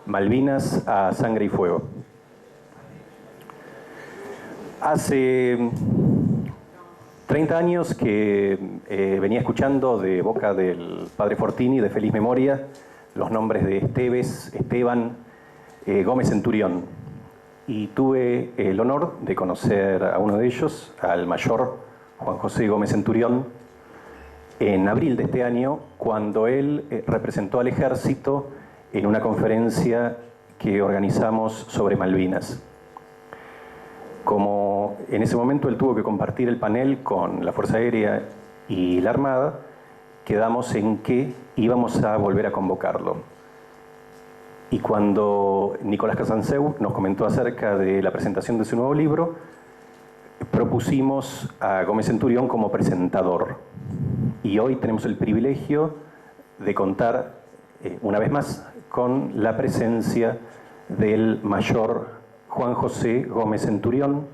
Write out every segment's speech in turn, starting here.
Malvinas a sangre y fuego. Hace 30 años que venía escuchando de boca del padre Fortini, de feliz memoria, los nombres de Esteban, Gómez Centurión. Y tuve el honor de conocer a uno de ellos, al mayor Juan José Gómez Centurión, en abril de este año, cuando él representó al ejército en una conferencia que organizamos sobre Malvinas. Como en ese momento él tuvo que compartir el panel con la Fuerza Aérea y la Armada, quedamos en que íbamos a volver a convocarlo. Y cuando Nicolás Casanseu nos comentó acerca de la presentación de su nuevo libro, propusimos a Gómez Centurión como presentador. Y hoy tenemos el privilegio de contar, una vez más, con la presencia del mayor Juan José Gómez Centurión,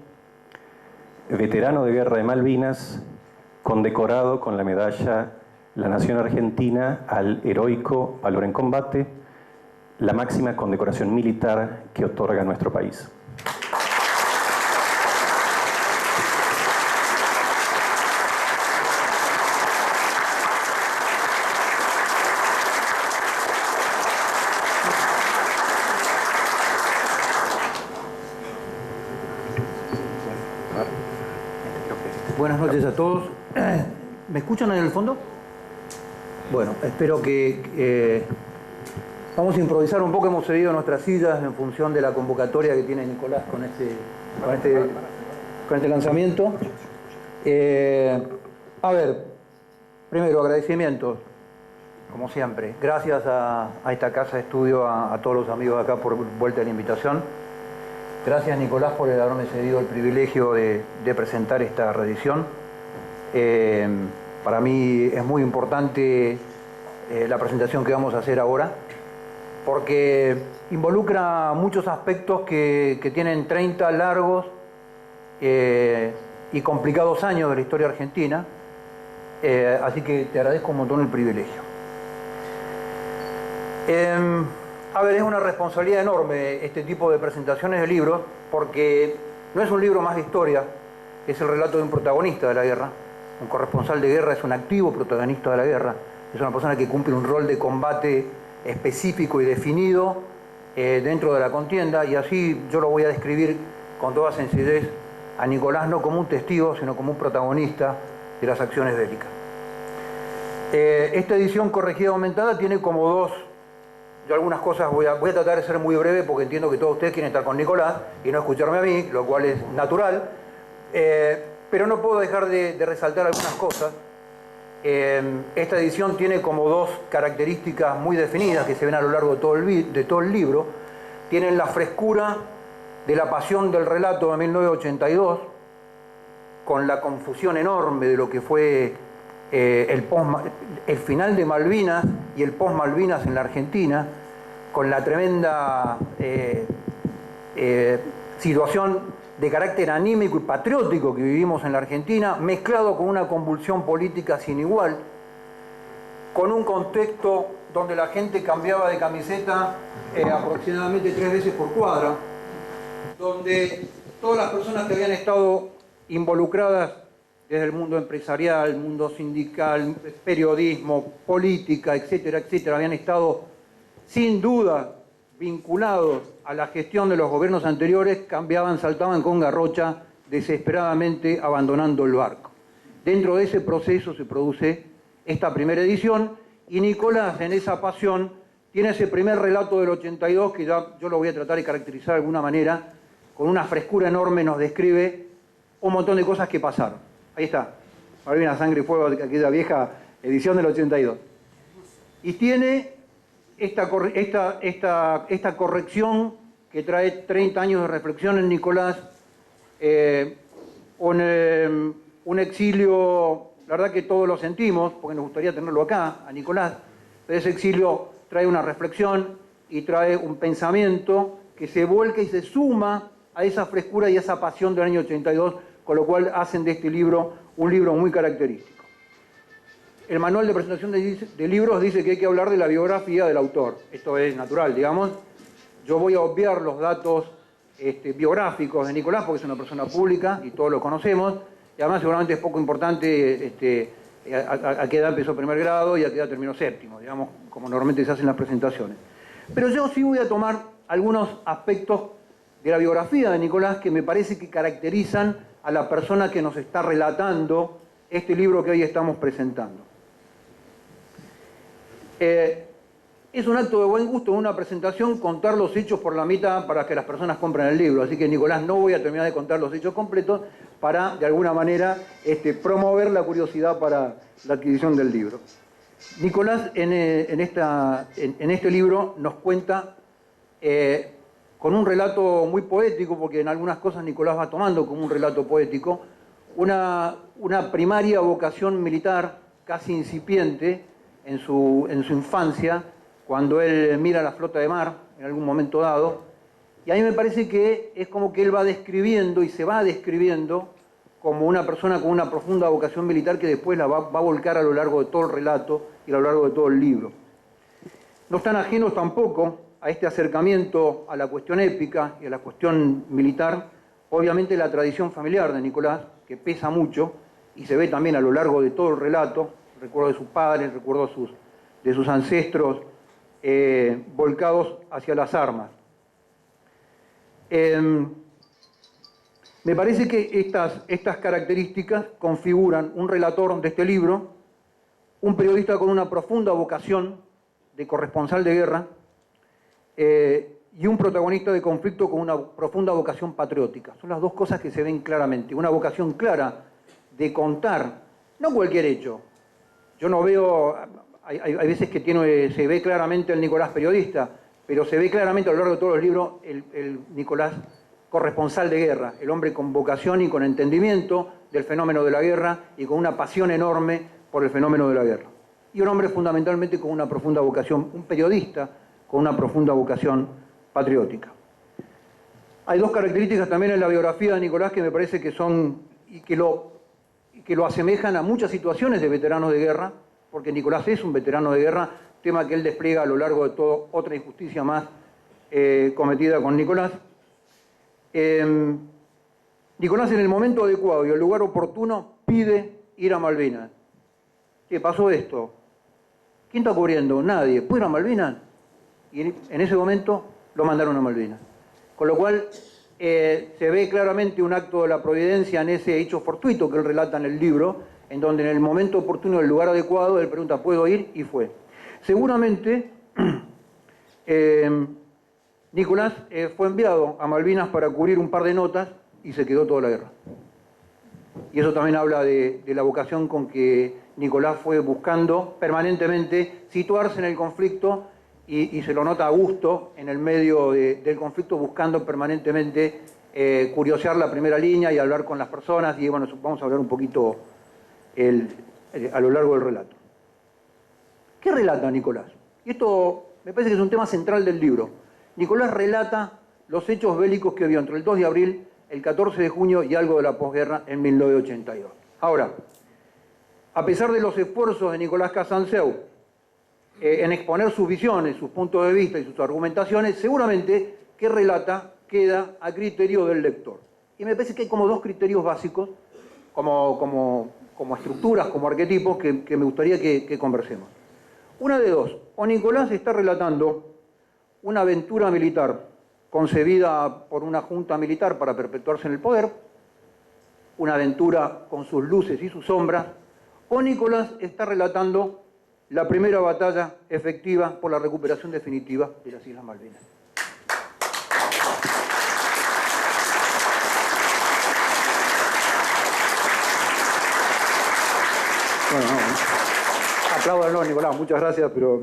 veterano de Guerra de Malvinas, condecorado con la medalla La Nación Argentina al heroico valor en combate, la máxima condecoración militar que otorga nuestro país. Buenas noches a todos. ¿Me escuchan en el fondo? Bueno, espero que... vamos a improvisar un poco, hemos cedido nuestras sillas en función de la convocatoria que tiene Nicolás con este lanzamiento. A ver, primero agradecimientos, como siempre. Gracias a esta casa de estudio, a todos los amigos acá por vuelta a la invitación. Gracias, Nicolás, por haberme cedido el privilegio de presentar esta reedición. Para mí es muy importante la presentación que vamos a hacer ahora, porque involucra muchos aspectos que tienen 30 largos y complicados años de la historia argentina, así que te agradezco un montón el privilegio. A ver, es una responsabilidad enorme este tipo de presentaciones de libros, porque no es un libro más de historia, es el relato de un protagonista de la guerra. Un corresponsal de guerra es un activo protagonista de la guerra, es una persona que cumple un rol de combate específico y definido dentro de la contienda, y así yo lo voy a describir con toda sencillez a Nicolás no como un testigo, sino como un protagonista de las acciones bélicas. Esta edición corregida aumentada tiene como dos... Yo algunas cosas voy a tratar de ser muy breve porque entiendo que todos ustedes quieren estar con Nicolás y no escucharme a mí, lo cual es natural, pero no puedo dejar de resaltar algunas cosas. Esta edición tiene como dos características muy definidas que se ven a lo largo de todo el libro. Tienen la frescura de la pasión del relato de 1982, con la confusión enorme de lo que fue el final de Malvinas y el post-Malvinas en la Argentina, con la tremenda situación de carácter anímico y patriótico que vivimos en la Argentina, mezclado con una convulsión política sin igual, con un contexto donde la gente cambiaba de camiseta aproximadamente 3 veces por cuadra, donde todas las personas que habían estado involucradas desde el mundo empresarial, mundo sindical, periodismo, política, etcétera, etcétera, habían estado sin duda vinculados a la gestión de los gobiernos anteriores, cambiaban, saltaban con garrocha, desesperadamente abandonando el barco. Dentro de ese proceso se produce esta primera edición, y Nicolás, en esa pasión, tiene ese primer relato del 82, que ya yo lo voy a tratar de caracterizar de alguna manera, con una frescura enorme nos describe un montón de cosas que pasaron. Ahí está, Malvinas, sangre y fuego, aquella vieja edición del 82. Y tiene esta corrección que trae 30 años de reflexión en Nicolás, un exilio, la verdad que todos lo sentimos, porque nos gustaría tenerlo acá, a Nicolás, pero ese exilio trae una reflexión y trae un pensamiento que se vuelca y se suma a esa frescura y a esa pasión del año 82, con lo cual hacen de este libro un libro muy característico. El manual de presentación de libros dice que hay que hablar de la biografía del autor. Esto es natural, digamos. Yo voy a obviar los datos biográficos de Nicolás, porque es una persona pública y todos lo conocemos, y además seguramente es poco importante a qué edad empezó primer grado y a qué edad terminó séptimo, digamos, como normalmente se hacen las presentaciones. Pero yo sí voy a tomar algunos aspectos de la biografía de Nicolás que me parece que caracterizan a la persona que nos está relatando este libro que hoy estamos presentando. Es un acto de buen gusto en una presentación contar los hechos por la mitad para que las personas compren el libro. Así que, Nicolás, no voy a terminar de contar los hechos completos para, de alguna manera, promover la curiosidad para la adquisición del libro. Nicolás, en este libro, nos cuenta, con un relato muy poético, porque en algunas cosas Nicolás va tomando como un relato poético, una primaria vocación militar casi incipiente en su infancia, cuando él mira la flota de mar en algún momento dado, y a mí me parece que es como que él va describiendo y se va describiendo como una persona con una profunda vocación militar que después la va a volcar a lo largo de todo el relato y a lo largo de todo el libro. No están ajenos tampoco a este acercamiento a la cuestión épica y a la cuestión militar, obviamente la tradición familiar de Nicolás, que pesa mucho y se ve también a lo largo de todo el relato, recuerdo de sus padres, recuerdo de sus ancestros, volcados hacia las armas. Me parece que estas características configuran un relator de este libro, un periodista con una profunda vocación de corresponsal de guerra y un protagonista de conflicto con una profunda vocación patriótica. Son las dos cosas que se ven claramente. Una vocación clara de contar, no cualquier hecho. Yo no veo... Hay veces que se ve claramente el Nicolás periodista, pero se ve claramente a lo largo de todos los libros el Nicolás corresponsal de guerra, el hombre con vocación y con entendimiento del fenómeno de la guerra y con una pasión enorme por el fenómeno de la guerra. Y un hombre fundamentalmente con una profunda vocación, un periodista con una profunda vocación patriótica. Hay dos características también en la biografía de Nicolás que me parece que son y que lo asemejan a muchas situaciones de veteranos de guerra, porque Nicolás es un veterano de guerra, tema que él despliega a lo largo de toda otra injusticia más cometida con Nicolás. Nicolás, en el momento adecuado y el lugar oportuno, pide ir a Malvinas. ¿Qué pasó esto? ¿Quién está cubriendo? Nadie. ¿Puedo ir a Malvinas? Y en ese momento lo mandaron a Malvinas. Con lo cual se ve claramente un acto de la providencia en ese hecho fortuito que él relata en el libro, en donde en el momento oportuno, en el lugar adecuado, él pregunta, ¿puedo ir? Y fue. Seguramente Nicolás fue enviado a Malvinas para cubrir un par de notas y se quedó toda la guerra. Y eso también habla de la vocación con que Nicolás fue buscando permanentemente situarse en el conflicto y se lo nota a gusto en el medio del conflicto, buscando permanentemente curiosear la primera línea y hablar con las personas. Y bueno, vamos a hablar un poquito a lo largo del relato. ¿Qué relata Nicolás? Y esto me parece que es un tema central del libro. Nicolás relata los hechos bélicos que vio entre el 2 de abril, el 14 de junio y algo de la posguerra en 1982. Ahora, a pesar de los esfuerzos de Nicolás Casanseu en exponer sus visiones, sus puntos de vista y sus argumentaciones, seguramente que relata queda a criterio del lector. Y me parece que hay como dos criterios básicos, como estructuras, como arquetipos, que me gustaría que conversemos. Una de dos, o Nicolás está relatando una aventura militar concebida por una junta militar para perpetuarse en el poder, una aventura con sus luces y sus sombras, o Nicolás está relatando la primera batalla efectiva por la recuperación definitiva de las Islas Malvinas. Bueno, apláudanlo, Nicolás, muchas gracias, pero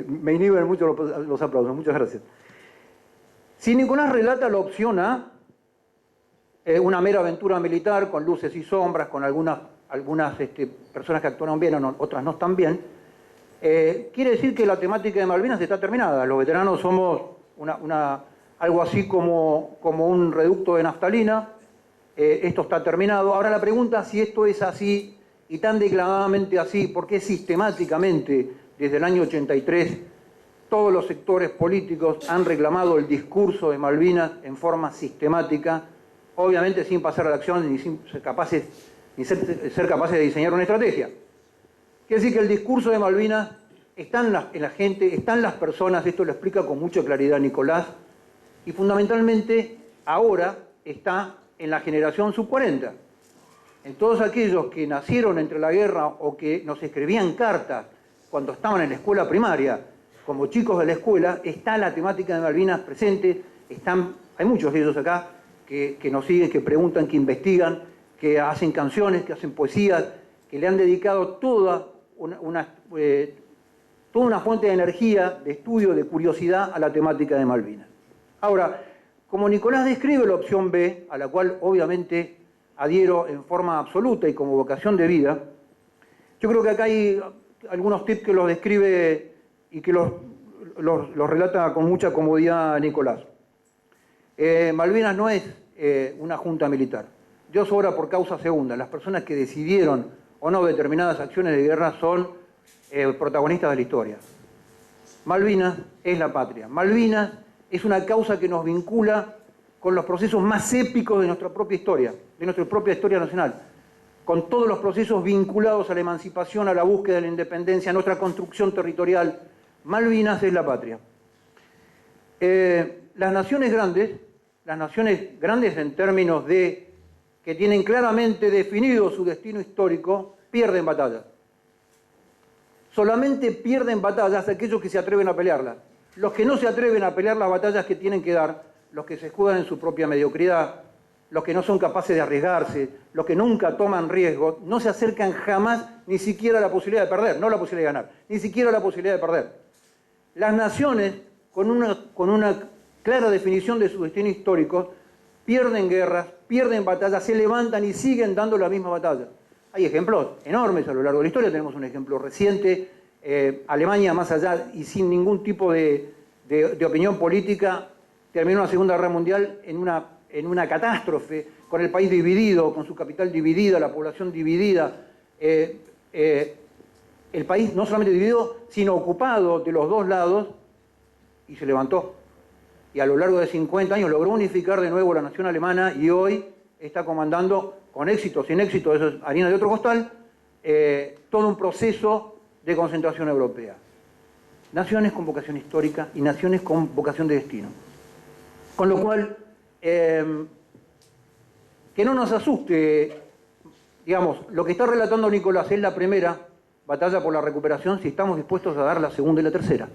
me inhiben mucho los aplausos, muchas gracias. Si Nicolás relata la opción A, una mera aventura militar con luces y sombras, con algunas personas que actuaron bien, otras no están bien, quiere decir que la temática de Malvinas está terminada. Los veteranos somos algo así como un reducto de naftalina, esto está terminado. Ahora la pregunta, si esto es así y tan declaradamente así, ¿por qué sistemáticamente desde el año 83 todos los sectores políticos han reclamado el discurso de Malvinas en forma sistemática, obviamente sin pasar a la acción ni ser capaces de diseñar una estrategia. Quiere decir que el discurso de Malvinas está en la gente, está en las personas, esto lo explica con mucha claridad Nicolás, y fundamentalmente ahora está en la generación sub-40. En todos aquellos que nacieron entre la guerra o que nos escribían cartas cuando estaban en la escuela primaria, como chicos de la escuela, está la temática de Malvinas presente. Hay muchos de ellos acá que nos siguen, que preguntan, que investigan, que hacen canciones, que hacen poesías, que le han dedicado toda una fuente de energía, de estudio, de curiosidad a la temática de Malvinas. Ahora, como Nicolás describe la opción B, a la cual obviamente adhiero en forma absoluta y como vocación de vida, yo creo que acá hay algunos tips que los describe y que los relata con mucha comodidad Nicolás. Malvinas no es una junta militar. Dios obra por causa segunda. Las personas que decidieron o no determinadas acciones de guerra son protagonistas de la historia. Malvinas es la patria. Malvinas es una causa que nos vincula con los procesos más épicos de nuestra propia historia nacional, con todos los procesos vinculados a la emancipación, a la búsqueda de la independencia, a nuestra construcción territorial. Malvinas es la patria. Las naciones grandes en términos de que tienen claramente definido su destino histórico, pierden batallas. Solamente pierden batallas aquellos que se atreven a pelearlas. Los que no se atreven a pelear las batallas que tienen que dar, los que se escudan en su propia mediocridad, los que no son capaces de arriesgarse, los que nunca toman riesgo, no se acercan jamás ni siquiera a la posibilidad de perder, no la posibilidad de ganar, ni siquiera a la posibilidad de perder. Las naciones, con una clara definición de su destino histórico, pierden guerras, pierden batallas, se levantan y siguen dando la misma batalla. Hay ejemplos enormes a lo largo de la historia, tenemos un ejemplo reciente, Alemania, más allá y sin ningún tipo de opinión política, terminó la Segunda Guerra Mundial en una catástrofe, con el país dividido, con su capital dividida, la población dividida, el país no solamente dividido, sino ocupado de los dos lados, y se levantó. Y a lo largo de 50 años logró unificar de nuevo la nación alemana y hoy está comandando, con éxito, sin éxito, eso es harina de otro costal, todo un proceso de concentración europea. Naciones con vocación histórica y naciones con vocación de destino. Con lo cual, que no nos asuste, digamos, lo que está relatando Nicolás es la primera batalla por la recuperación si estamos dispuestos a dar la segunda y la tercera.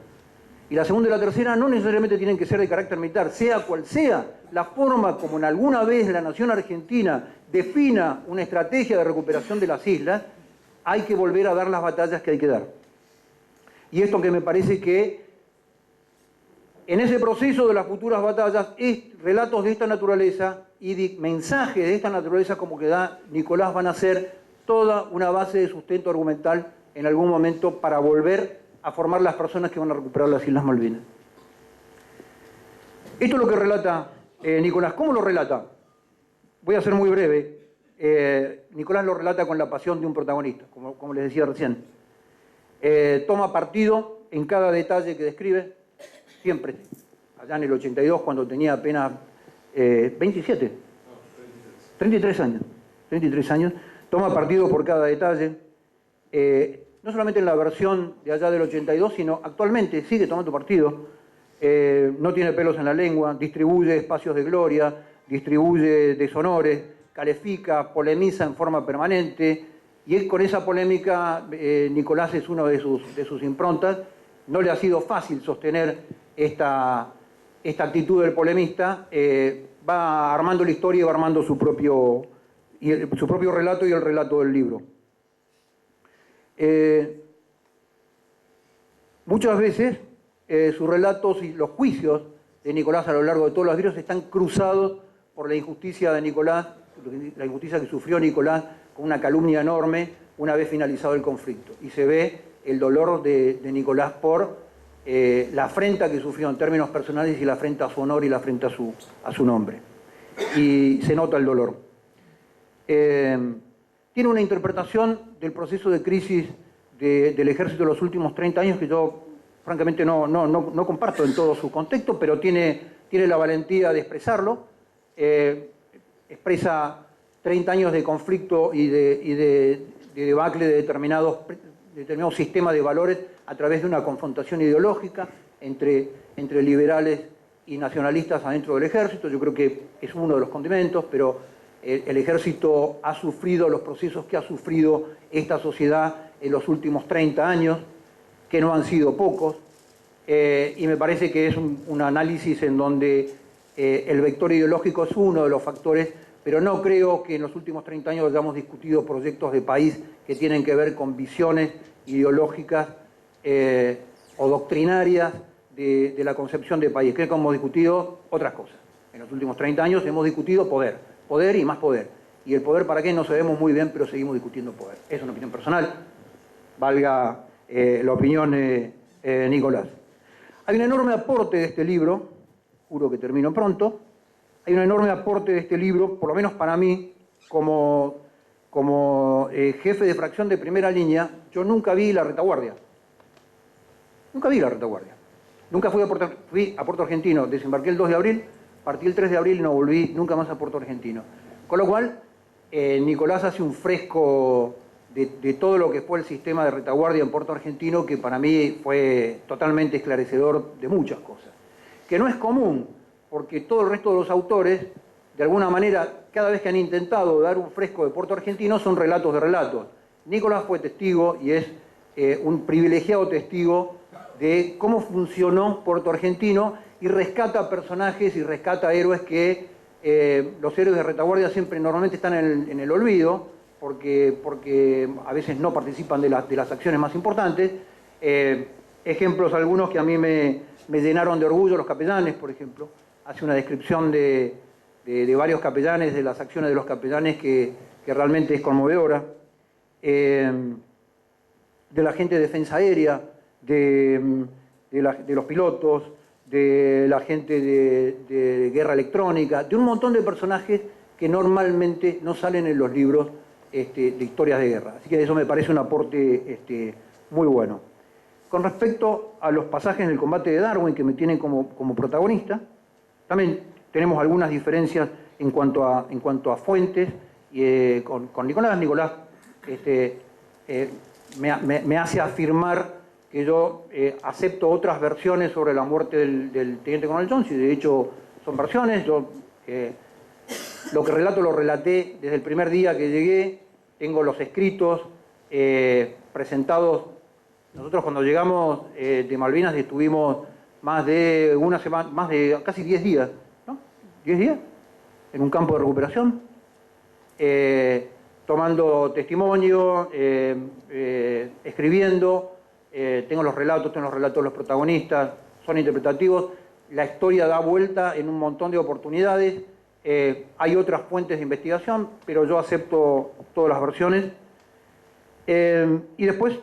Y la segunda y la tercera no necesariamente tienen que ser de carácter militar, sea cual sea la forma como en alguna vez la nación argentina defina una estrategia de recuperación de las islas, hay que volver a dar las batallas que hay que dar. Y esto que me parece que en ese proceso de las futuras batallas, relatos de esta naturaleza y mensajes de esta naturaleza como que da Nicolás van a ser toda una base de sustento argumental en algún momento para volver a formar las personas que van a recuperar las Islas Malvinas. Esto es lo que relata Nicolás. ¿Cómo lo relata? Voy a ser muy breve. Nicolás lo relata con la pasión de un protagonista, como les decía recién. Toma partido en cada detalle que describe, siempre. Allá en el 82, cuando tenía apenas 27, 33 años, toma partido por cada detalle. No solamente en la versión de allá del 82, sino actualmente sigue tomando partido. No tiene pelos en la lengua, distribuye espacios de gloria, distribuye deshonores, califica, polemiza en forma permanente, y con esa polémica Nicolás es uno de sus improntas. No le ha sido fácil sostener esta actitud del polemista, va armando la historia y va armando su propio relato y el relato del libro. Muchas veces sus relatos y los juicios de Nicolás a lo largo de todos los libros están cruzados por la injusticia de Nicolás, la injusticia que sufrió Nicolás con una calumnia enorme una vez finalizado el conflicto. Y se ve el dolor de Nicolás por la afrenta que sufrió en términos personales y la afrenta a su honor y la afrenta a su nombre. Y se nota el dolor. Tiene una interpretación del proceso de crisis del ejército de los últimos 30 años que yo francamente no comparto en todo su contexto, pero tiene la valentía de expresarlo. Expresa 30 años de conflicto y de debacle de determinados sistemas de valores a través de una confrontación ideológica entre liberales y nacionalistas adentro del ejército. Yo creo que es uno de los condimentos, pero el ejército ha sufrido los procesos que ha sufrido esta sociedad en los últimos 30 años, que no han sido pocos, y me parece que es un análisis en donde el vector ideológico es uno de los factores, pero no creo que en los últimos 30 años hayamos discutido proyectos de país que tienen que ver con visiones ideológicas o doctrinarias de la concepción de país. Creo que hemos discutido otras cosas. En los últimos 30 años hemos discutido poder y más poder. Y el poder para qué no sabemos muy bien, pero seguimos discutiendo poder. Es una opinión personal, valga la opinión Nicolás. Hay un enorme aporte de este libro, juro que termino pronto, hay un enorme aporte de este libro, por lo menos para mí, como jefe de fracción de primera línea. Yo nunca vi la retaguardia. Nunca vi la retaguardia. Nunca fui a Puerto Argentino, desembarqué el 2 de abril, partí el 3 de abril y no volví nunca más a Puerto Argentino. Con lo cual, Nicolás hace un fresco de todo lo que fue el sistema de retaguardia en Puerto Argentino, que para mí fue totalmente esclarecedor de muchas cosas. Que no es común, porque todo el resto de los autores, de alguna manera, cada vez que han intentado dar un fresco de Puerto Argentino, son relatos de relatos. Nicolás fue testigo y es un privilegiado testigo de cómo funcionó Puerto Argentino y rescata personajes y rescata héroes que los héroes de retaguardia siempre normalmente están en el olvido, porque a veces no participan de las acciones más importantes. Ejemplos algunos que a mí me llenaron de orgullo: los capellanes, por ejemplo. Hace una descripción de varios capellanes, de las acciones de los capellanes que realmente es conmovedora. De la gente de defensa aérea, de los pilotos, de la gente de guerra electrónica, de un montón de personajes que normalmente no salen en los libros de historias de guerra. Así que eso me parece un aporte muy bueno. Con respecto a los pasajes del combate de Darwin, que me tienen como protagonista, también tenemos algunas diferencias en cuanto a fuentes. Con Nicolás me hace afirmar que yo acepto otras versiones sobre la muerte del teniente coronel Jones, y de hecho son versiones. Yo lo que relato lo relaté desde el primer día que llegué. Tengo los escritos presentados. Nosotros cuando llegamos de Malvinas estuvimos más de una semana, más de casi 10 días, ¿no? 10 días en un campo de recuperación, tomando testimonio, escribiendo. Tengo los relatos de los protagonistas, son interpretativos. La historia da vuelta en un montón de oportunidades. Hay otras fuentes de investigación, pero yo acepto todas las versiones. Y después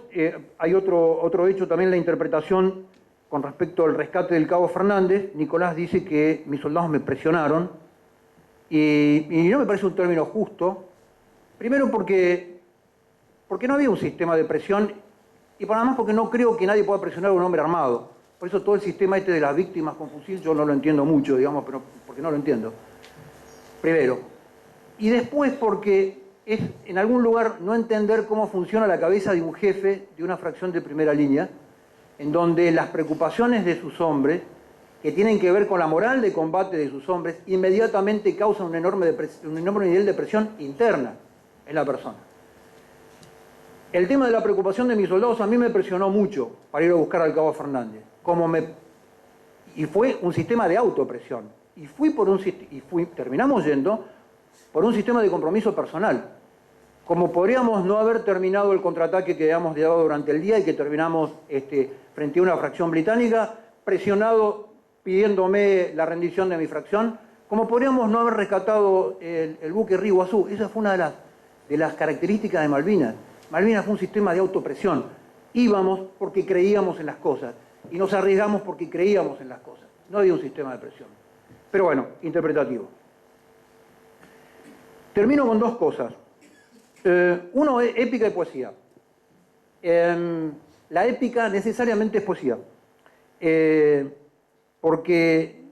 hay otro hecho también, la interpretación con respecto al rescate del Cabo Fernández. Nicolás dice que mis soldados me presionaron, y no me parece un término justo. Primero porque no había un sistema de presión, y por nada más porque no creo que nadie pueda presionar a un hombre armado. Por eso todo el sistema de las víctimas con fusil yo no lo entiendo mucho, digamos, pero porque no lo entiendo. Primero. Y después porque es en algún lugar no entender cómo funciona la cabeza de un jefe de una fracción de primera línea, en donde las preocupaciones de sus hombres, que tienen que ver con la moral de combate de sus hombres, inmediatamente causan un enorme nivel de presión interna en la persona. El tema de la preocupación de mis soldados a mí me presionó mucho para ir a buscar al Cabo Fernández. Y fue un sistema de autopresión. Terminamos yendo por un sistema de compromiso personal. Como podríamos no haber terminado el contraataque que habíamos dado durante el día y que terminamos frente a una fracción británica, presionado, pidiéndome la rendición de mi fracción, como podríamos no haber rescatado el buque Río Iguazú. Esa fue una de las características de Malvinas. Malvinas fue un sistema de autopresión. Íbamos porque creíamos en las cosas y nos arriesgamos porque creíamos en las cosas. No había un sistema de presión. Pero bueno, interpretativo. Termino con dos cosas. Uno es épica y poesía. La épica necesariamente es poesía. porque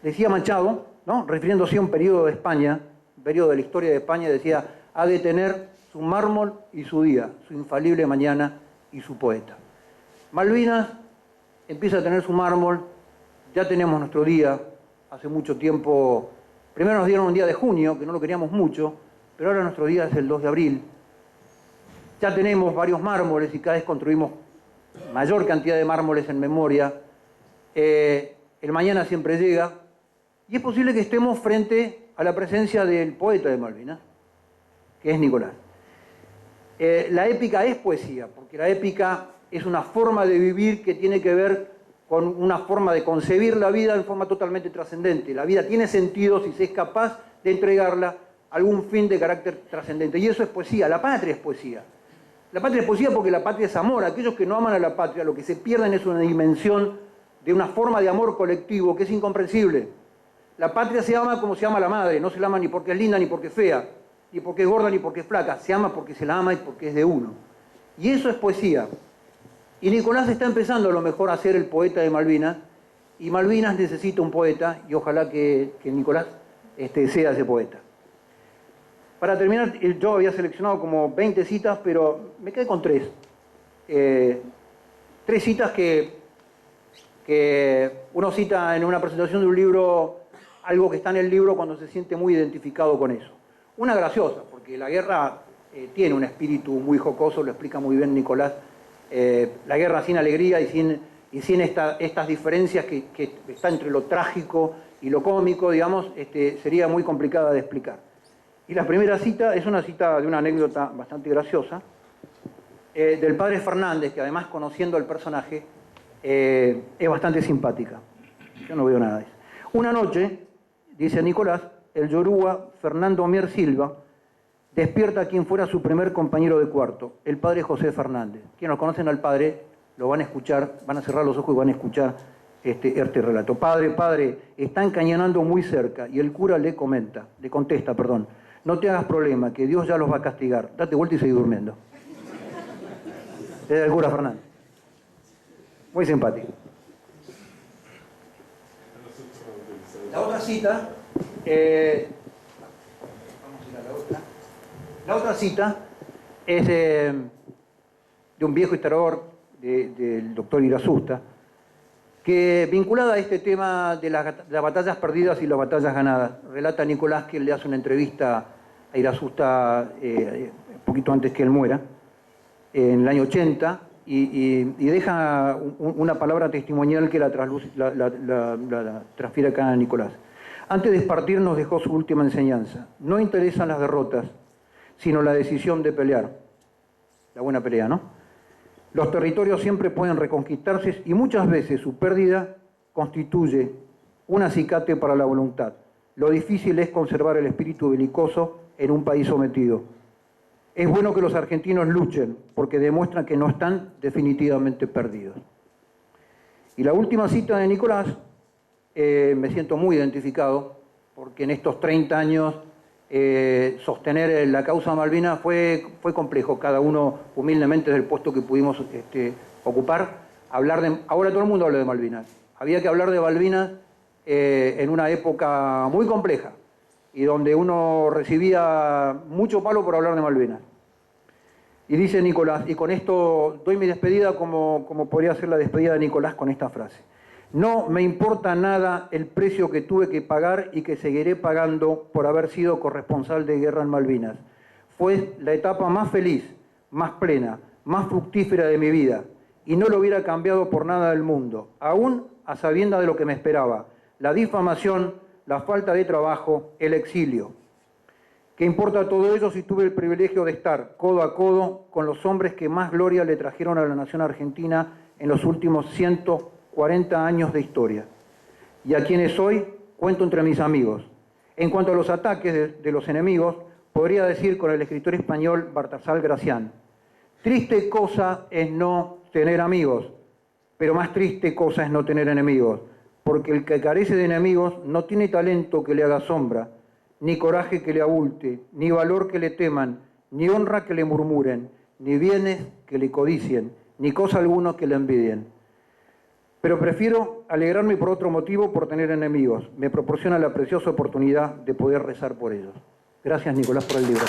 decía Machado, ¿no?, refiriéndose a un periodo de España, un periodo de la historia de España, decía, ha de tener su mármol y su día, su infalible mañana y su poeta. Malvinas empieza a tener su mármol, ya tenemos nuestro día, hace mucho tiempo, primero nos dieron un día de junio, que no lo queríamos mucho, pero ahora nuestro día es el 2 de abril. Ya tenemos varios mármoles y cada vez construimos mayor cantidad de mármoles en memoria. El mañana siempre llega y es posible que estemos frente a la presencia del poeta de Malvinas, que es Nicolás. La épica es poesía, porque la épica es una forma de vivir que tiene que ver con una forma de concebir la vida en forma totalmente trascendente. La vida tiene sentido si se es capaz de entregarla a algún fin de carácter trascendente. Y eso es poesía, la patria es poesía. La patria es poesía porque la patria es amor. Aquellos que no aman a la patria, lo que se pierden es una dimensión de una forma de amor colectivo que es incomprensible. La patria se ama como se ama a la madre, no se la ama ni porque es linda ni porque es fea, ni porque es gorda ni porque es flaca, se ama porque se la ama y porque es de uno. Y eso es poesía. Y Nicolás está empezando a lo mejor a ser el poeta de Malvinas, y Malvinas necesita un poeta, y ojalá que Nicolás sea ese poeta. Para terminar, yo había seleccionado como 20 citas, pero me quedé con 3. 3 citas que uno cita en una presentación de un libro, algo que está en el libro cuando se siente muy identificado con eso. Una graciosa, porque la guerra tiene un espíritu muy jocoso, lo explica muy bien Nicolás. La guerra sin alegría y sin estas diferencias que está entre lo trágico y lo cómico, digamos, sería muy complicada de explicar. Y la primera cita es una cita de una anécdota bastante graciosa, del padre Fernández, que además, conociendo al personaje, es bastante simpática. Yo no veo nada de eso. Una noche, dice Nicolás, el yoruba Fernando Mier Silva despierta a quien fuera su primer compañero de cuarto, el padre José Fernández. Quienes lo conocen al padre lo van a escuchar, van a cerrar los ojos y van a escuchar este relato. Padre, están cañonando muy cerca, y el cura le contesta, no te hagas problema, que Dios ya los va a castigar. Date vuelta y seguí durmiendo. Es el cura Fernández. Muy simpático. La otra cita, la otra cita es de un viejo historiador, del doctor Irasusta, que, vinculada a este tema de las batallas perdidas y las batallas ganadas, relata a Nicolás que él le hace una entrevista a Irasusta un poquito antes que él muera, en el año 80, y deja una palabra testimonial que la transfiere acá a Nicolás. Antes de partir nos dejó su última enseñanza. No interesan las derrotas, sino la decisión de pelear. La buena pelea, ¿no? Los territorios siempre pueden reconquistarse y muchas veces su pérdida constituye un acicate para la voluntad. Lo difícil es conservar el espíritu belicoso en un país sometido. Es bueno que los argentinos luchen porque demuestran que no están definitivamente perdidos. Y la última cita de Nicolás, me siento muy identificado porque en estos 30 años sostener la causa Malvinas fue complejo, cada uno humildemente desde el puesto que pudimos ocupar. Ahora todo el mundo habla de Malvinas. Había que hablar de Malvinas en una época muy compleja y donde uno recibía mucho palo por hablar de Malvinas. Y dice Nicolás, y con esto doy mi despedida como podría ser la despedida de Nicolás con esta frase: no me importa nada el precio que tuve que pagar y que seguiré pagando por haber sido corresponsal de guerra en Malvinas. Fue la etapa más feliz, más plena, más fructífera de mi vida, y no lo hubiera cambiado por nada del mundo, aún a sabiendas de lo que me esperaba: la difamación, la falta de trabajo, el exilio. ¿Qué importa todo ello si tuve el privilegio de estar codo a codo con los hombres que más gloria le trajeron a la nación argentina en los últimos 140 años de historia? Y a quienes hoy cuento entre mis amigos. En cuanto a los ataques de los enemigos, podría decir con el escritor español Baltasar Gracián: triste cosa es no tener amigos, pero más triste cosa es no tener enemigos, porque el que carece de enemigos no tiene talento que le haga sombra, ni coraje que le abulte, ni valor que le teman, ni honra que le murmuren, ni bienes que le codicien, ni cosa alguna que la envidien. Pero prefiero alegrarme por otro motivo, por tener enemigos. Me proporciona la preciosa oportunidad de poder rezar por ellos. Gracias, Nicolás, por el libro.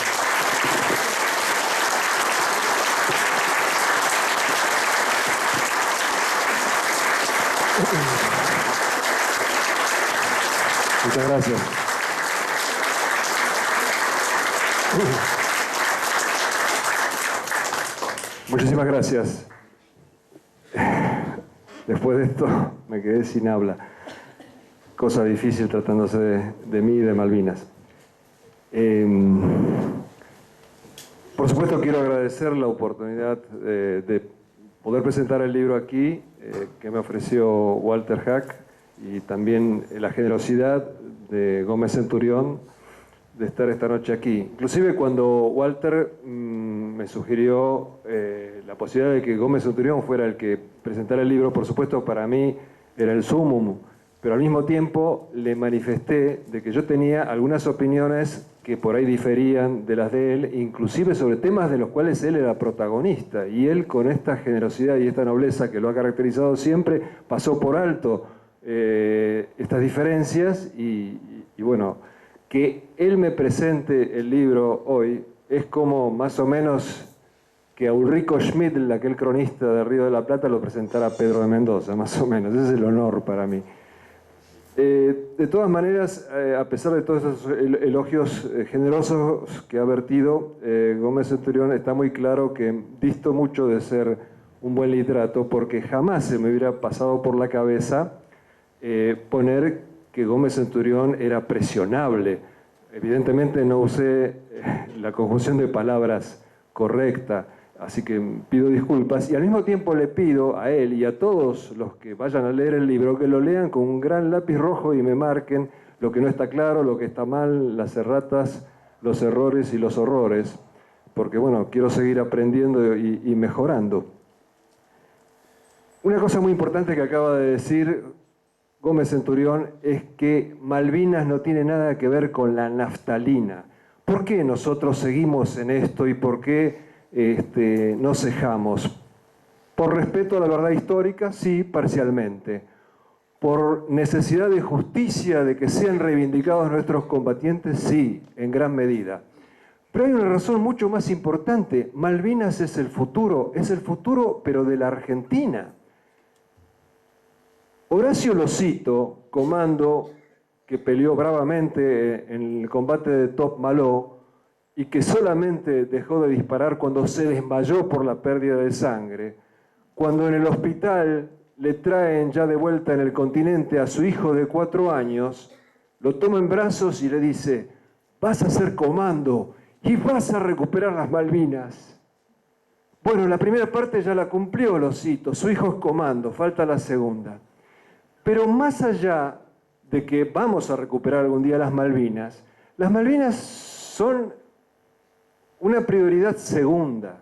Muchas gracias. Muchísimas gracias. Después de esto me quedé sin habla. Cosa difícil tratándose de mí y de Malvinas. Por supuesto quiero agradecer la oportunidad de poder presentar el libro aquí, que me ofreció Walter Hack, y también la generosidad de Gómez Centurión de estar esta noche aquí. Inclusive cuando Walter me sugirió la posibilidad de que Gómez Centurión fuera el que presentara el libro, por supuesto para mí era el sumum, pero al mismo tiempo le manifesté de que yo tenía algunas opiniones que por ahí diferían de las de él, inclusive sobre temas de los cuales él era protagonista, y él con esta generosidad y esta nobleza que lo ha caracterizado siempre, pasó por alto estas diferencias y bueno, que él me presente el libro hoy es como más o menos que a Ulrico Schmidl, aquel cronista de Río de la Plata, lo presentara Pedro de Mendoza, más o menos. Ese es el honor para mí. De todas maneras, a pesar de todos esos elogios generosos que ha vertido, Gómez Centurión está muy claro que disto mucho de ser un buen literato, porque jamás se me hubiera pasado por la cabeza poner que Gómez Centurión era presionable. Evidentemente no usé la conjunción de palabras correcta, así que pido disculpas, y al mismo tiempo le pido a él y a todos los que vayan a leer el libro que lo lean con un gran lápiz rojo y me marquen lo que no está claro, lo que está mal, las erratas, los errores y los horrores, porque bueno, quiero seguir aprendiendo y mejorando. Una cosa muy importante que acaba de decir Gómez Centurión es que Malvinas no tiene nada que ver con la naftalina. ¿Por qué nosotros seguimos en esto y por qué no cejamos? Por respeto a la verdad histórica, sí, parcialmente. Por necesidad de justicia, de que sean reivindicados nuestros combatientes, sí, en gran medida. Pero hay una razón mucho más importante. Malvinas es el futuro pero de la Argentina. Horacio Losito, comando que peleó bravamente en el combate de Top Maló y que solamente dejó de disparar cuando se desmayó por la pérdida de sangre, cuando en el hospital le traen ya de vuelta en el continente a su hijo de 4 años, lo toma en brazos y le dice: vas a ser comando y vas a recuperar las Malvinas. Bueno, la primera parte ya la cumplió Losito, su hijo es comando, falta la segunda. Pero más allá de que vamos a recuperar algún día las Malvinas son una prioridad segunda.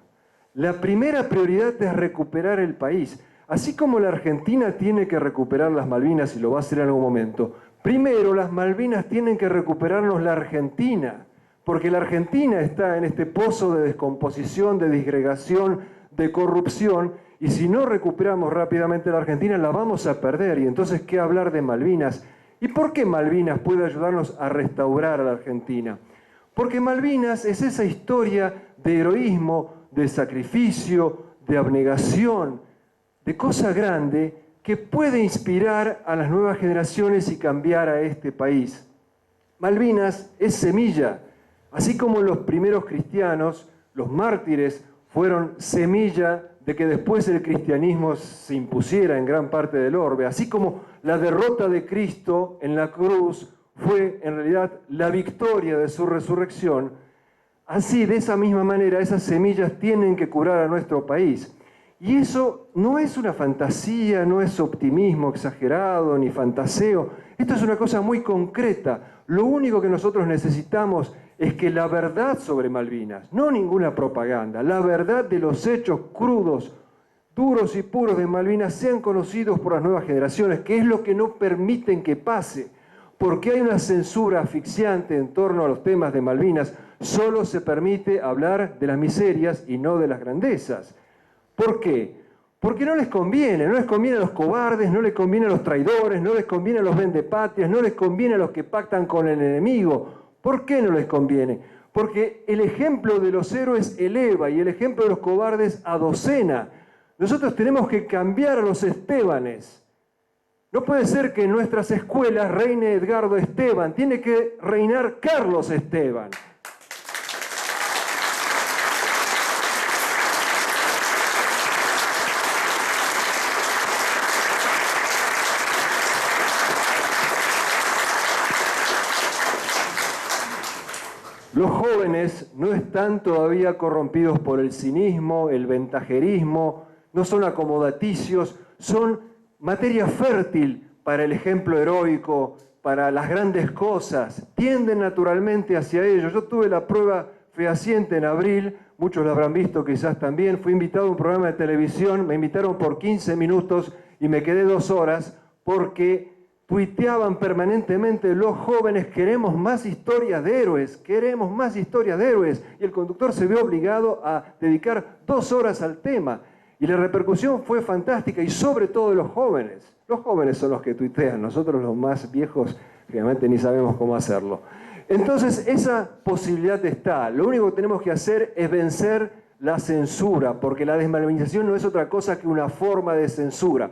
La primera prioridad es recuperar el país. Así como la Argentina tiene que recuperar las Malvinas y lo va a hacer en algún momento, primero las Malvinas tienen que recuperarnos la Argentina, porque la Argentina está en este pozo de descomposición, de disgregación, de corrupción, y si no recuperamos rápidamente la Argentina, la vamos a perder. Y entonces, ¿qué hablar de Malvinas? ¿Y por qué Malvinas puede ayudarnos a restaurar a la Argentina? Porque Malvinas es esa historia de heroísmo, de sacrificio, de abnegación, de cosa grande que puede inspirar a las nuevas generaciones y cambiar a este país. Malvinas es semilla, así como los primeros cristianos, los mártires, fueron semilla de que después el cristianismo se impusiera en gran parte del orbe, así como la derrota de Cristo en la cruz fue en realidad la victoria de su resurrección. Así, de esa misma manera, esas semillas tienen que curar a nuestro país. Y eso no es una fantasía, no es optimismo exagerado ni fantaseo. Esto es una cosa muy concreta. Lo único que nosotros necesitamos es que la verdad sobre Malvinas, no ninguna propaganda, la verdad de los hechos crudos, duros y puros de Malvinas sean conocidos por las nuevas generaciones, que es lo que no permiten que pase, porque hay una censura asfixiante en torno a los temas de Malvinas. Solo se permite hablar de las miserias y no de las grandezas. ¿Por qué? Porque no les conviene a los cobardes, no les conviene a los traidores, no les conviene a los vendepatrias, no les conviene a los que pactan con el enemigo. ¿Por qué no les conviene? Porque el ejemplo de los héroes eleva y el ejemplo de los cobardes adocena. Nosotros tenemos que cambiar a los Estebanes. No puede ser que en nuestras escuelas reine Edgardo Esteban, tiene que reinar Carlos Esteban. Los jóvenes no están todavía corrompidos por el cinismo, el ventajerismo, no son acomodaticios, son materia fértil para el ejemplo heroico, para las grandes cosas, tienden naturalmente hacia ello. Yo tuve la prueba fehaciente en abril, muchos lo habrán visto quizás también, fui invitado a un programa de televisión, me invitaron por 15 minutos y me quedé 2 horas porque tuiteaban permanentemente: los jóvenes queremos más historias de héroes, queremos más historias de héroes. Y el conductor se vio obligado a dedicar 2 horas al tema. Y la repercusión fue fantástica, y sobre todo de los jóvenes. Los jóvenes son los que tuitean, nosotros los más viejos realmente ni sabemos cómo hacerlo. Entonces esa posibilidad está. Lo único que tenemos que hacer es vencer la censura, porque la desmalvinización no es otra cosa que una forma de censura.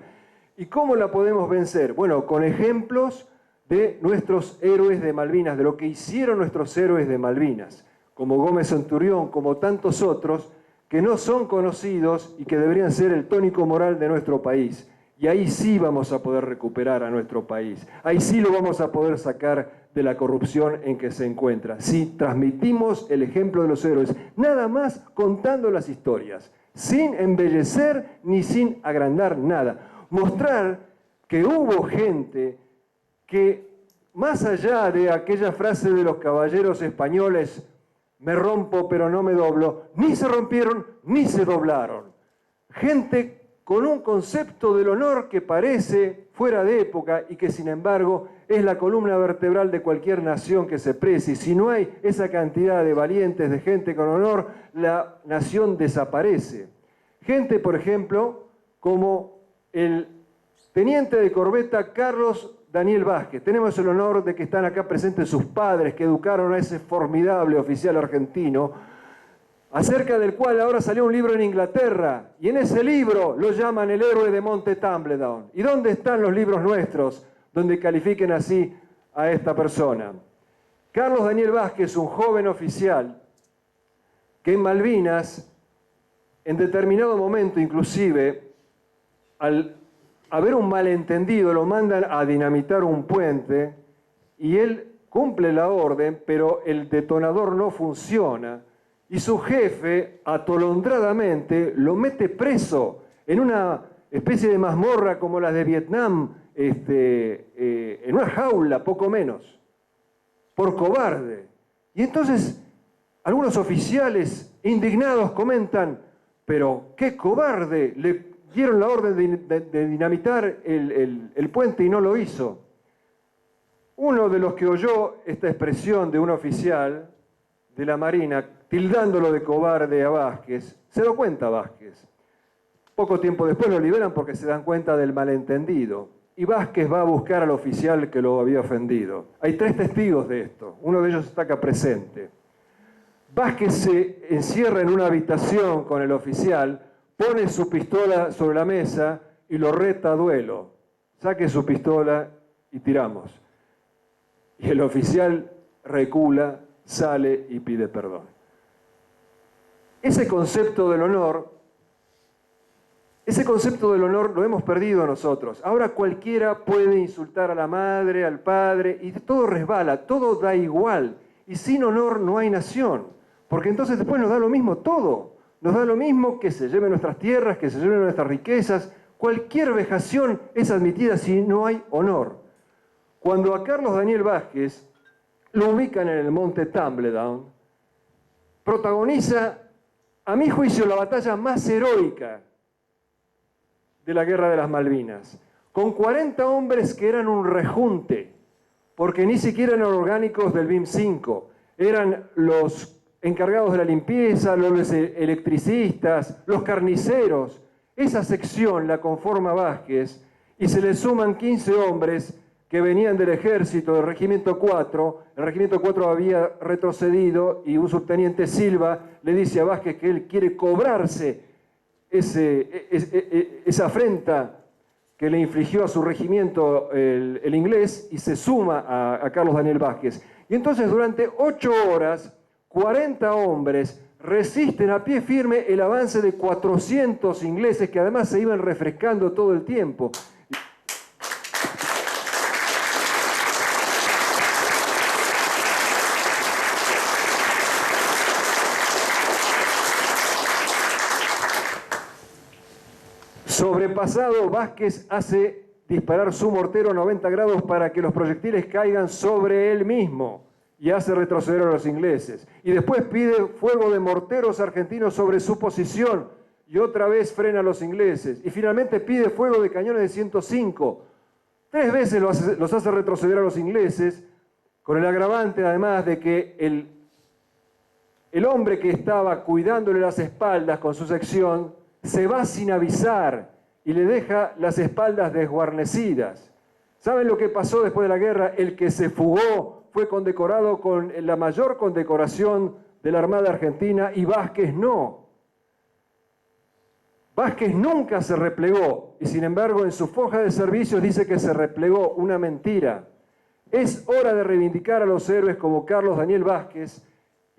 ¿Y cómo la podemos vencer? Bueno, con ejemplos de nuestros héroes de Malvinas, de lo que hicieron nuestros héroes de Malvinas, como Gómez Centurión, como tantos otros, que no son conocidos y que deberían ser el tónico moral de nuestro país. Y ahí sí vamos a poder recuperar a nuestro país. Ahí sí lo vamos a poder sacar de la corrupción en que se encuentra. Si transmitimos el ejemplo de los héroes, nada más contando las historias, sin embellecer ni sin agrandar nada. Mostrar que hubo gente que, más allá de aquella frase de los caballeros españoles, me rompo pero no me doblo, ni se rompieron ni se doblaron. Gente con un concepto del honor que parece fuera de época y que sin embargo es la columna vertebral de cualquier nación que se precie. Si no hay esa cantidad de valientes, de gente con honor, la nación desaparece. Gente, por ejemplo, como el teniente de corbeta Carlos Daniel Vázquez. Tenemos el honor de que están acá presentes sus padres, que educaron a ese formidable oficial argentino, acerca del cual ahora salió un libro en Inglaterra, y en ese libro lo llaman el héroe de Monte Tumbledown. ¿Y dónde están los libros nuestros donde califiquen así a esta persona? Carlos Daniel Vázquez, un joven oficial que en Malvinas, en determinado momento inclusive, al haber un malentendido, lo mandan a dinamitar un puente y él cumple la orden, pero el detonador no funciona y su jefe, atolondradamente, lo mete preso en una especie de mazmorra como las de Vietnam, en una jaula, poco menos, por cobarde. Y entonces algunos oficiales indignados comentan: pero qué cobarde, le dieron la orden de dinamitar el puente y no lo hizo. Uno de los que oyó esta expresión de un oficial de la Marina, tildándolo de cobarde a Vázquez, se lo cuenta a Vázquez. Poco tiempo después lo liberan porque se dan cuenta del malentendido. Y Vázquez va a buscar al oficial que lo había ofendido. Hay 3 testigos de esto. Uno de ellos está acá presente. Vázquez se encierra en una habitación con el oficial, pone su pistola sobre la mesa y lo reta a duelo. Saque su pistola y tiramos. Y el oficial recula, sale y pide perdón. Ese concepto del honor lo hemos perdido nosotros. Ahora cualquiera puede insultar a la madre, al padre, y todo resbala, todo da igual. Y sin honor no hay nación, porque entonces después nos da lo mismo todo. Nos da lo mismo que se lleven nuestras tierras, que se lleven nuestras riquezas. Cualquier vejación es admitida si no hay honor. Cuando a Carlos Daniel Vázquez lo ubican en el monte Tumbledown, protagoniza, a mi juicio, la batalla más heroica de la Guerra de las Malvinas, con 40 hombres que eran un rejunte, porque ni siquiera eran orgánicos del BIM-5, eran los encargados de la limpieza, los electricistas, los carniceros. Esa sección la conforma Vázquez y se le suman 15 hombres que venían del ejército, del Regimiento 4. El Regimiento 4 había retrocedido y un subteniente Silva le dice a Vázquez que él quiere cobrarse esa afrenta que le infligió a su regimiento el inglés, y se suma a Carlos Daniel Vázquez. Y entonces durante 8 horas, 40 hombres resisten a pie firme el avance de 400 ingleses que además se iban refrescando todo el tiempo. Sobrepasado, Vázquez hace disparar su mortero a 90 grados para que los proyectiles caigan sobre él mismo y hace retroceder a los ingleses. Y después pide fuego de morteros argentinos sobre su posición y otra vez frena a los ingleses. Y finalmente pide fuego de cañones de 105. 3 veces los hace retroceder a los ingleses, con el agravante además de que el hombre que estaba cuidándole las espaldas con su sección se va sin avisar y le deja las espaldas desguarnecidas. ¿Saben lo que pasó después de la guerra? El que se fugó fue condecorado con la mayor condecoración de la Armada Argentina y Vázquez no. Vázquez nunca se replegó y sin embargo en su foja de servicios dice que se replegó. Una mentira. Es hora de reivindicar a los héroes como Carlos Daniel Vázquez,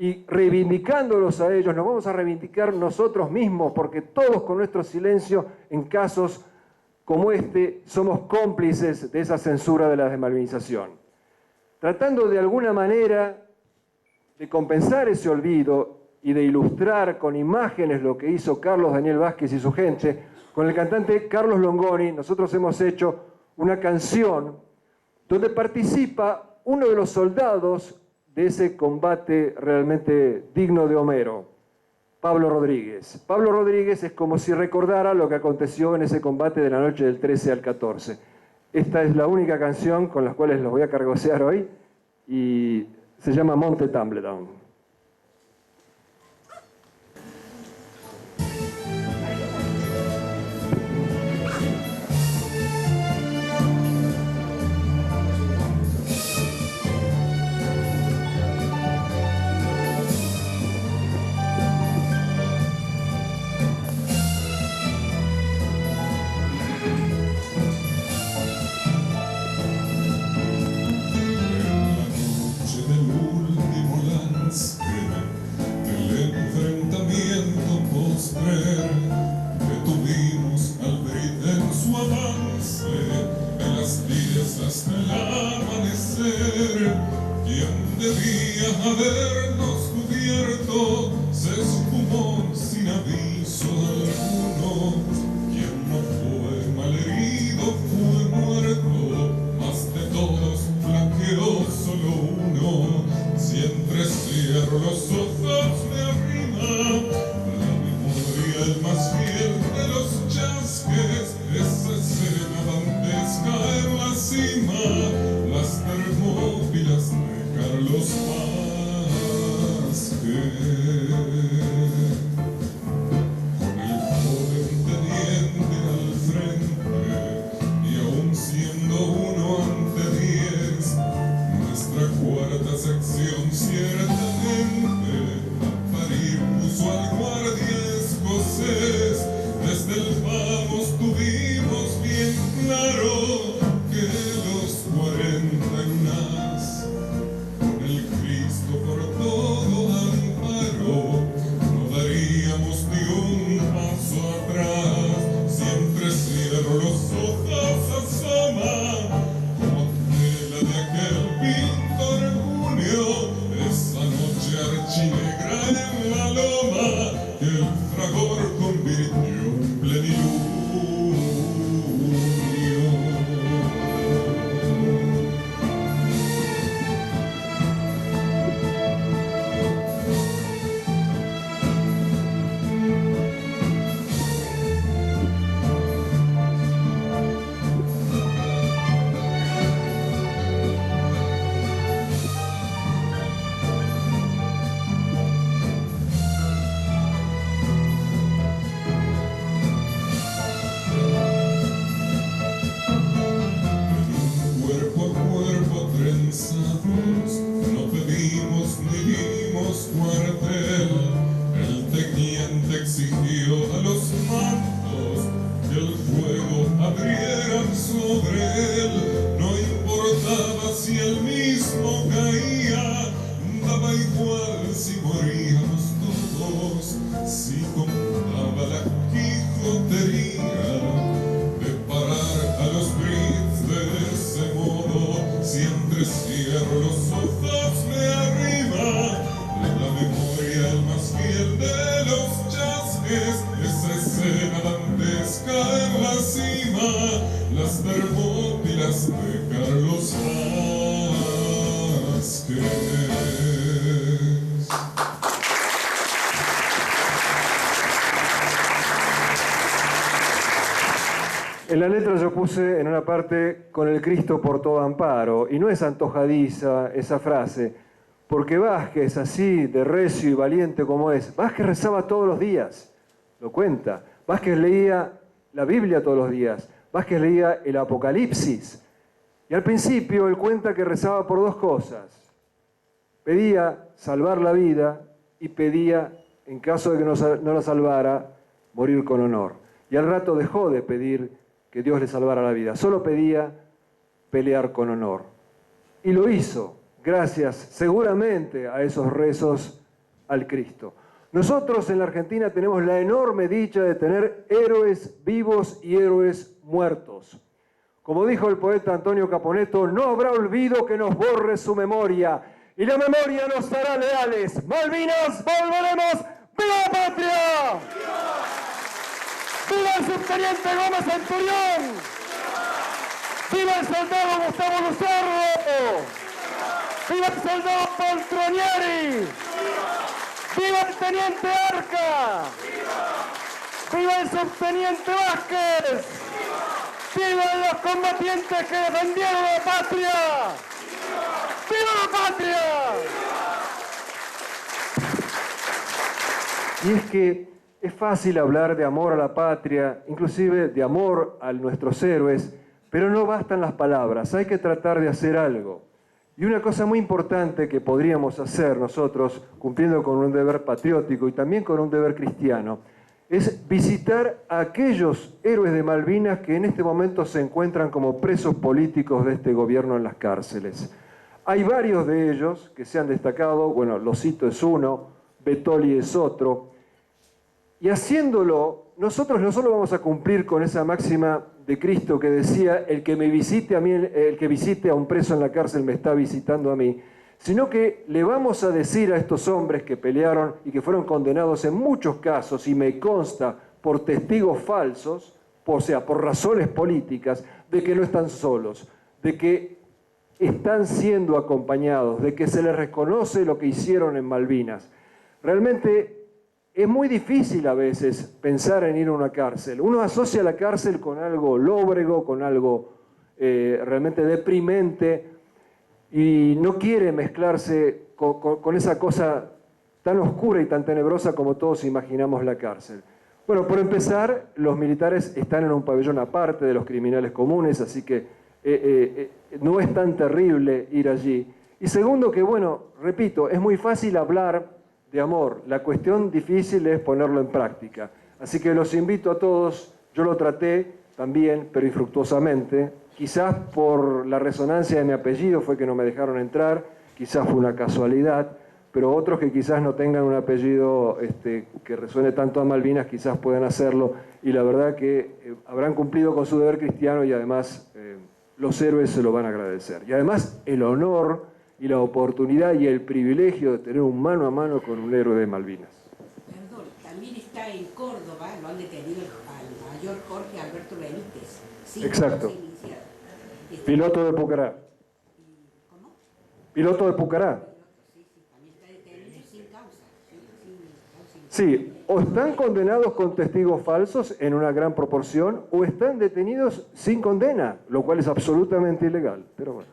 y reivindicándolos a ellos nos vamos a reivindicar nosotros mismos, porque todos con nuestro silencio en casos como este somos cómplices de esa censura de la desmalvinización. Tratando de alguna manera de compensar ese olvido y de ilustrar con imágenes lo que hizo Carlos Daniel Vázquez y su gente, con el cantante Carlos Longoni nosotros hemos hecho una canción donde participa uno de los soldados de ese combate realmente digno de Homero, Pablo Rodríguez. Pablo Rodríguez es como si recordara lo que aconteció en ese combate de la noche del 13 al 14. Esta es la única canción con las cuales los voy a cargosear hoy y se llama Monte Tumbledown. Habernos cubierto se esfumó sin aviso alguno. Quien no fue malherido fue muerto, más de todos flanqueó solo uno. Siempre cierro los ojos, me arrima la memoria, el más fiel de los chasques, esa escena dantesca en la cima, las termópilas de Carlos Vázquez. Con el joven teniente al frente y aún siendo 1 ante 10, nuestra 4ª sección ciertamente a parir puso al guardia escocés. pidió a los mantos que el fuego abrieran sobre él. No importaba si él mismo caía, daba igual si moríamos todos, si contaba la quijotería de parar a los Brits de ese modo. Si entrecierro los ojos me arriba la memoria, el más fiel de los chasques, esa escena dantesca en la cima, las Termópilas de Carlos Vázquez. En la letra yo puse en una parte con el Cristo por todo amparo, y no es antojadiza esa frase, porque Vázquez, así de recio y valiente como es, Vázquez rezaba todos los días, lo cuenta. Vázquez leía la Biblia todos los días, Vázquez leía el Apocalipsis, y al principio él cuenta que rezaba por dos cosas. Pedía salvar la vida y pedía, en caso de que no la salvara, morir con honor. Y al rato dejó de pedir que Dios le salvara la vida, solo pedía pelear con honor. Y lo hizo, gracias seguramente a esos rezos al Cristo. Nosotros en la Argentina tenemos la enorme dicha de tener héroes vivos y héroes muertos. Como dijo el poeta Antonio Caponetto, no habrá olvido que nos borre su memoria, y la memoria nos hará leales. Malvinas, volveremos. ¡Viva la patria! ¡Viva el subteniente Gómez Centurión! ¡Viva el soldado Gustavo Luzardo! ¡Viva el soldado Poltronieri! ¡Viva el teniente Arca! ¡Viva el subteniente Vázquez! ¡Viva los combatientes que defendieron la patria! ¡Viva la patria! Y es que es fácil hablar de amor a la patria, inclusive de amor a nuestros héroes, pero no bastan las palabras, hay que tratar de hacer algo. Y una cosa muy importante que podríamos hacer nosotros, cumpliendo con un deber patriótico y también con un deber cristiano, es visitar a aquellos héroes de Malvinas que en este momento se encuentran como presos políticos de este gobierno en las cárceles. Hay varios de ellos que se han destacado, bueno, Losito es uno, Betoli es otro, y haciéndolo, nosotros no solo vamos a cumplir con esa máxima de Cristo que decía, el que me visite a mí, el que visite a un preso en la cárcel me está visitando a mí, sino que le vamos a decir a estos hombres que pelearon y que fueron condenados en muchos casos, y me consta, por testigos falsos, o sea, por razones políticas, de que no están solos, de que están siendo acompañados, de que se les reconoce lo que hicieron en Malvinas. Realmente es muy difícil a veces pensar en ir a una cárcel. Uno asocia la cárcel con algo lóbrego, con algo realmente deprimente, y no quiere mezclarse con esa cosa tan oscura y tan tenebrosa como todos imaginamos la cárcel. Bueno, por empezar, los militares están en un pabellón aparte de los criminales comunes, así que no es tan terrible ir allí. Y segundo que, bueno, repito, es muy fácil hablar de amor. La cuestión difícil es ponerlo en práctica. Así que los invito a todos, yo lo traté también, pero infructuosamente. Quizás por la resonancia de mi apellido fue que no me dejaron entrar, quizás fue una casualidad, pero otros que quizás no tengan un apellido que resuene tanto a Malvinas, quizás puedan hacerlo, y la verdad que habrán cumplido con su deber cristiano y además los héroes se lo van a agradecer. Y además el honor y la oportunidad y el privilegio de tener un mano a mano con un héroe de Malvinas. Perdón, también está en Córdoba, lo han detenido al mayor Jorge Alberto Benítez. Sí, exacto. Piloto de Pucará. ¿Cómo? Piloto de Pucará. Sí, también está detenido sin causa. Sí, o están condenados con testigos falsos en una gran proporción, o están detenidos sin condena, lo cual es absolutamente ilegal. Pero bueno.